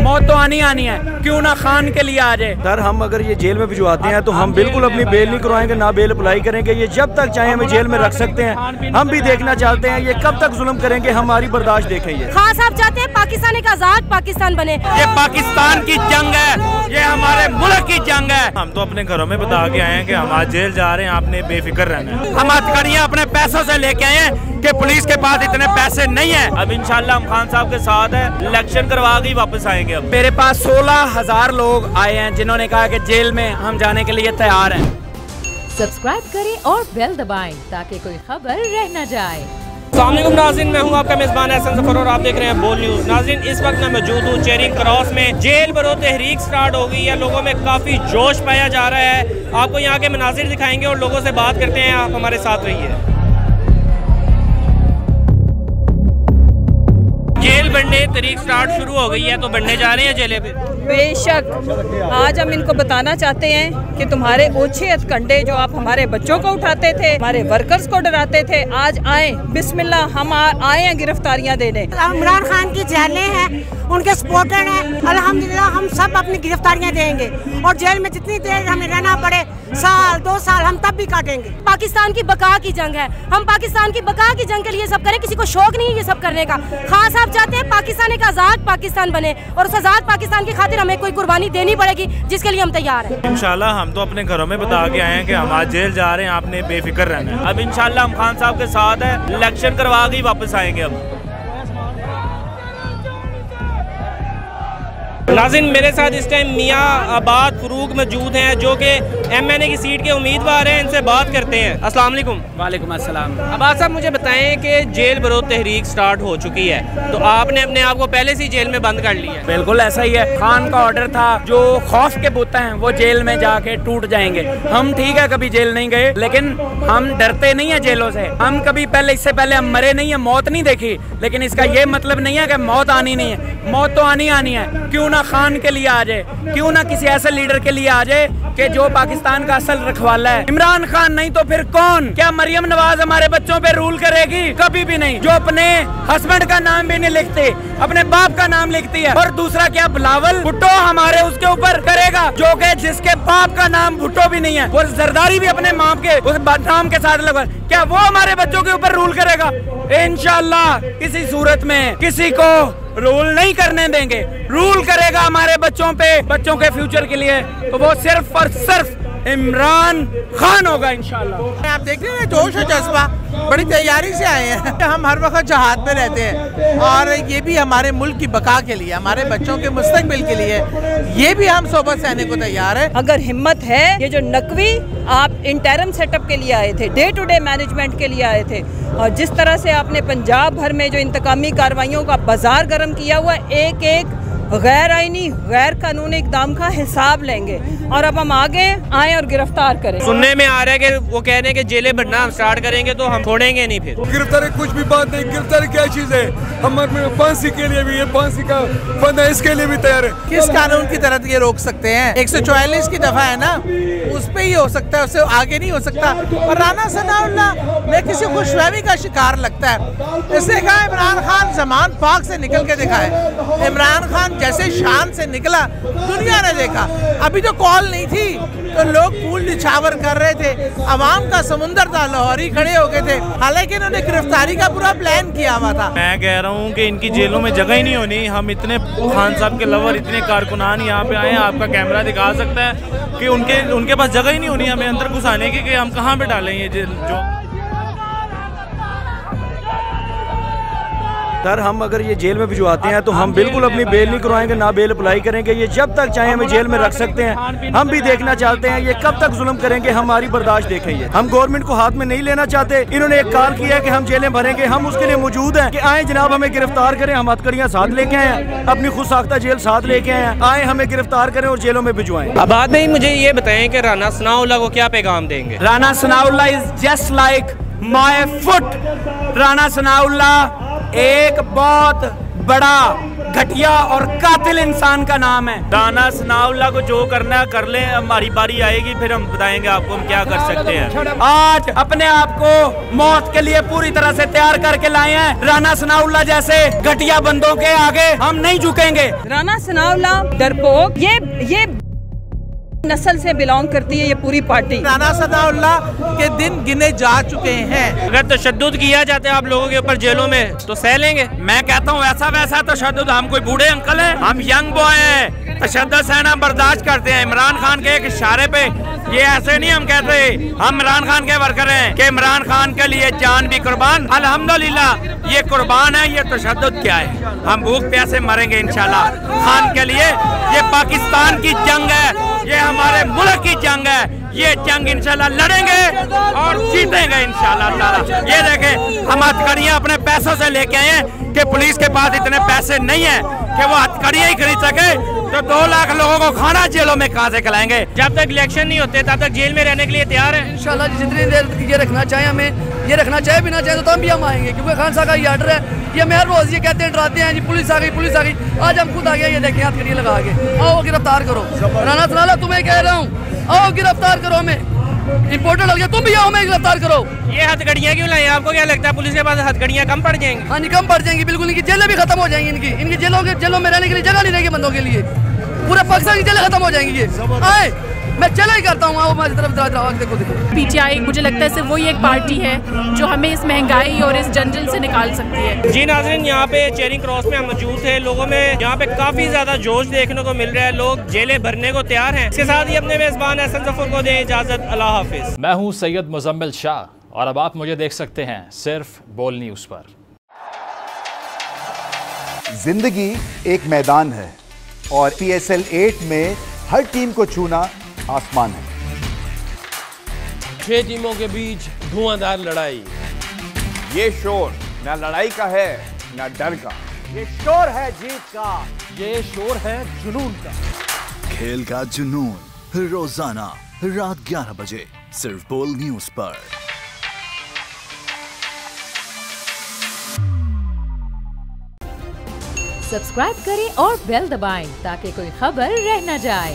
मौत तो आनी आनी है, क्यों ना खान के लिए आ जाए। सर हम अगर ये जेल में भिजवाते हैं तो हम बिल्कुल अपनी बेल नहीं करवाएंगे, ना बेल अप्लाई करेंगे। ये जब तक चाहे हमें जेल में रख सकते हैं। हम भी देखना चाहते हैं ये कब तक जुल्म करेंगे, हमारी बर्दाश्त देखेंगे। खान साहब चाहते हैं पाकिस्तान एक आजाद पाकिस्तान बने। ये पाकिस्तान की जंग है, ये हमारे मुल्क की जंग है। हम तो अपने घरों में बता के आए हैं कि हम आज जेल जा रहे हैं, आपने बेफिक्र रहना है। हम हथकड़ियाँ अपने पैसों से लेके आए हैं कि पुलिस के पास इतने पैसे नहीं है। अब इंशाल्लाह हम खान साहब के साथ है, इलेक्शन करवा के ही वापस आएंगे। अब मेरे पास 16,000 लोग आए हैं जिन्होंने कहा कि जेल में हम जाने के लिए तैयार हैं। सब्सक्राइब करें और बेल दबाएं ताकि कोई खबर रह न जाए। अस्सलाम वालेकुम नाज़रीन, मैं हूं आपका मेज़बान एहसन ज़फ़र और आप देख रहे हैं बोल न्यूज़। नाज़रीन इस वक्त मैं मौजूद हूं चेरिंग क्रॉस में। जेल भरो तहरीक स्टार्ट हो गई है, लोगों में काफ़ी जोश पाया जा रहा है। आपको यहाँ के मनाज़िर दिखाएंगे और लोगों से बात करते हैं, आप हमारे साथ रहिए। जेल बनने तहरीक स्टार्ट शुरू हो गई है, तो बनने जा रहे हैं जेलें पे। बेशक आज हम इनको बताना चाहते हैं कि तुम्हारे ओछे हथकंडे जो आप हमारे बच्चों को उठाते थे, हमारे वर्कर्स को डराते थे, आज आए बिस्मिल्लाह हम आए हैं गिरफ्तारियां देने। इमरान खान की जेलें हैं, उनके सपोर्टर हैं, अल्हम्दुलिल्लाह हम सब अपनी गिरफ्तारियां देंगे और जेल में जितनी देर हमें रहना पड़े, साल 2 साल हम तब भी काटेंगे। पाकिस्तान की बका की जंग है, हम पाकिस्तान की बका की जंग के लिए सब करें, किसी को शौक नहीं है ये सब करने का। खान साहब चाहते हैं पाकिस्तान एक आजाद पाकिस्तान बने और उस आजाद पाकिस्तान की खातिर हमें कोई कुर्बानी देनी पड़ेगी, जिसके लिए हम तैयार हैं। इंशाल्लाह हम तो अपने घरों में बता के आए हैं कि हम आज जेल जा रहे हैं, आपने बेफिक्र रहना है। अब इंशाल्लाह हम खान साहब के साथ है, इलेक्शन करवा के ही वापस आएंगे। अब नाज़रीन मेरे साथ इस टाइम मियाँ आबाद फरूक मौजूद हैं जो कि MNA की सीट के उम्मीदवार हैं, इनसे बात करते हैं। अस्सलाम वालेकुम। वालेकुम अस्सलाम। आबाद साहब मुझे बताएं कि जेल भरो तहरीक स्टार्ट हो चुकी है, तो आपने अपने आप को पहले से जेल में बंद कर लिया है? बिल्कुल ऐसा ही है, खान का ऑर्डर था जो खौफ के बुत हैं वो जेल में जाके टूट जाएंगे। हम ठीक है कभी जेल नहीं गए, लेकिन हम डरते नहीं है जेलों से। हम कभी पहले इससे पहले हम मरे नहीं है, मौत नहीं देखी, लेकिन इसका ये मतलब नहीं है कि मौत आनी नहीं है। मौत तो आनी आनी है, क्यों ना खान के लिए आ जाए, क्यों ना किसी ऐसे लीडर के लिए आ जाए कि जो पाकिस्तान का असल रखवाला है। इमरान खान नहीं तो फिर कौन? क्या मरियम नवाज हमारे बच्चों पे रूल करेगी? कभी भी नहीं। जो अपने हस्बैंड का नाम भी नहीं लिखते, अपने बाप का नाम लिखती है। और दूसरा क्या बिलावल भुट्टो हमारे उसके ऊपर करेगा, जो कि जिसके बाप का नाम भुट्टो भी नहीं है, वो जरदारी भी अपने माँ के उस नाम के साथ लगा, क्या वो हमारे बच्चों के ऊपर रूल करेगा? इंशाल्लाह किसी सूरत में किसी को रूल नहीं करने देंगे। रूल करेगा हमारे बच्चों पे, बच्चों के फ्यूचर के लिए, तो वो सिर्फ और सिर्फ इमरान खान होगा इंशाल्लाह। आप देख रहे हैं जोश और जज्बा, बड़ी तैयारी से आए हैं। हम हर वक्त जहाद में रहते हैं और ये भी हमारे मुल्क की बका के लिए, हमारे बच्चों के मुस्तकबिल के लिए, ये भी हम सोबत सहने को तैयार है। अगर हिम्मत है, ये जो नकवी आप इंटरम सेटअप के लिए आए थे, डे टू डे मैनेजमेंट के लिए आए थे, और जिस तरह से आपने पंजाब भर में जो इंतकामी कार्रवाइयों का बाजार गर्म किया हुआ, एक एक गैर आईनी गैर कानूनी इकदाम का हिसाब लेंगे और अब हम आगे आए और गिरफ्तार करें। सुनने में आ रहा है कि वो कह रहे हैं कि जेलें बनना हम स्टार्ट करेंगे तो हम छोड़ेंगे नहीं। फिर गिरफ्तारी कुछ भी बात नहीं, गिरफ्तारी क्या चीज है? हम फांसी के लिए भी, ये फांसी का फंदा इसके लिए भी तैयार है। किस कानून की तरह ये रोक सकते हैं? 144 की दफा है ना, उस पे ही हो सकता है, उससे आगे नहीं हो सकता। और राना सनाउल्लाह में किसी खुशफहमी का शिकार लगता है। इसने कहा इमरान खान जमान पाक से निकल के दिखाए। इमरान खान जैसे शान से निकला दुनिया ने देखा। अभी तो कॉल नहीं थी तो लोग फूल निछावर कर रहे थे, अवाम का समुंदर था, लाहौरी खड़े हो गए थे। हालांकि इन्होंने गिरफ्तारी का पूरा प्लान किया हुआ था। मैं कह रहा हूँ कि इनकी जेलों में जगह ही नहीं होनी। हम इतने खान साहब के लवर, इतने कारकुनान यहाँ पे आए हैं, आपका कैमरा दिखा सकता है कि उनके पास जगह ही नहीं होनी हमें अंदर घुसाने की, कि हम कहाँ पे डालें ये जो। सर हम अगर ये जेल में भिजवाते हैं तो हम बिल्कुल अपनी बेल नहीं करवाएंगे, ना बेल अप्लाई करेंगे। ये जब तक चाहे हमें जेल में रख सकते हैं। हम भी देखना चाहते हैं ये कब तक जुल्म करेंगे, हमारी बर्दाश्त देखेंगे। हम गवर्नमेंट को हाथ में नहीं लेना चाहते। इन्होंने एक कॉल किया कि हम जेलें भरेंगे, हम उसके लिए मौजूद हैं कि आए जनाब हमें गिरफ्तार करें। हम हथकड़ियाँ साथ लेके आए हैं, अपनी खुद साख्ता जेल साथ लेके आए हैं, आए हमें गिरफ्तार करें और जेलों में भिजवाएं। आबाद भाई मुझे ये बताएं कि राना सनाउल्लाह को क्या पैगाम देंगे? Rana Sanaullah is just like my foot. Rana Sanaullah एक बहुत बड़ा घटिया और कातिल इंसान का नाम है। राना सनाउल्लाह को जो करना है कर लें, हमारी बारी आएगी फिर हम बताएंगे आपको हम क्या कर सकते हैं। आज अपने आप को मौत के लिए पूरी तरह से तैयार करके लाए हैं। राना सनाउल्लाह जैसे घटिया बंदों के आगे हम नहीं झुकेंगे। राना सनाउल्लाह डरपोक, ये नस्ल से बिलोंग करती है ये पूरी पार्टी। राना सनाउल्लाह के दिन गिने जा चुके हैं। अगर तशद्दुद किया जाता है आप लोगों के ऊपर जेलों में तो सह लेंगे। मैं कहता हूँ ऐसा वैसा तशद्दुद, हम कोई बूढ़े अंकल हैं, हम यंग बॉय हैं। तशद्दुद सहना बर्दाश्त करते हैं। इमरान खान के एक इशारे पे ये ऐसे नहीं हम कहते, हम इमरान खान के वर्कर हैं कि इमरान खान के लिए जान भी कुर्बान। अल्हम्दुलिल्लाह ये कुर्बान है। ये तशद्दुद क्या है? हम भूख प्यासे मरेंगे इंशाल्लाह खान के लिए। ये पाकिस्तान की जंग है, ये हमारे मुल्क की जंग है। ये जंग इंशाल्लाह लड़ेंगे और जीतेंगे इंशाल्लाह ताला। ये देखें हम हथकड़ियाँ अपने पैसों से लेके आए हैं कि पुलिस के पास इतने पैसे नहीं है कि वो हथकड़ियाँ ही खरीद सके, तो 2 लाख लोगों को खाना जेलों में कहाँ से खिलाएंगे? जब तक इलेक्शन नहीं होते तब तक जेल में रहने के लिए तैयार है इंशाल्लाह। जितनी देर ये रखना चाहे हमें, ये रखना चाहे भी ना चाहे तो हम भी हम आएंगे, क्योंकि खान साहब का ये आर्डर है। ये हर रोज ये कहते हैं, डराते हैं जी पुलिस आ गई पुलिस आ गई। आज हम खुद आ गए, ये देखें हथकड़ियाँ लगा के। आओ गिरफ्तार करो राना सनाउल्लाह, तुम्हें कह रहा हूँ, आओ गिरफ्तार करो हमें। इम्पोर्टेंट हो गया, तुम भी आओ, हमें गिरफ्तार करो। ये हथकड़ियाँ क्यों लाए? आपको क्या लगता है पुलिस के पास हथकड़ियाँ कम पड़ जाएंगी? हाँ जी कम पड़ जाएंगी, बिल्कुल। इनकी जेलें भी खत्म हो जाएंगी। इनकी जेलों में रहने के लिए जगह नहीं रहेगी बंदों के लिए। पूरे पाकिस्तान की जेलें खत्म हो जाएंगी। ये आए, मैं चला ही करता हूँ। आओ हमारी तरफ देखो। पीटीआई मुझे लगता है सिर्फ वही एक पार्टी है जो हमें इस महंगाई और इस जंजल से निकाल सकती है। जी नाज़रीन, यहाँ पे चेरिंग क्रॉस में हम मौजूद थे। लोगों में यहाँ पे काफी ज्यादा जोश देखने को मिल रहा है। लोग जेलें भरने को तैयार हैं। इसके साथ ही अपने मेजबान हसन ज़फर को दें इजाजत। अल्लाह हाफिज। मैं हूँ सैयद मुजम्मिल शाह और अब आप मुझे देख सकते हैं सिर्फ बोल न्यूज पर। जिंदगी एक मैदान है और PSL 8 में हर टीम को छूना आसमान है। 6 टीमों के बीच धुआंधार लड़ाई। ये शोर न लड़ाई का है न डर का, ये शोर है जीत का, ये शोर है जुनून का। खेल का जुनून रोजाना रात 11 बजे सिर्फ बोल न्यूज पर। सब्सक्राइब करें और बेल दबाएं ताकि कोई खबर रह न जाए।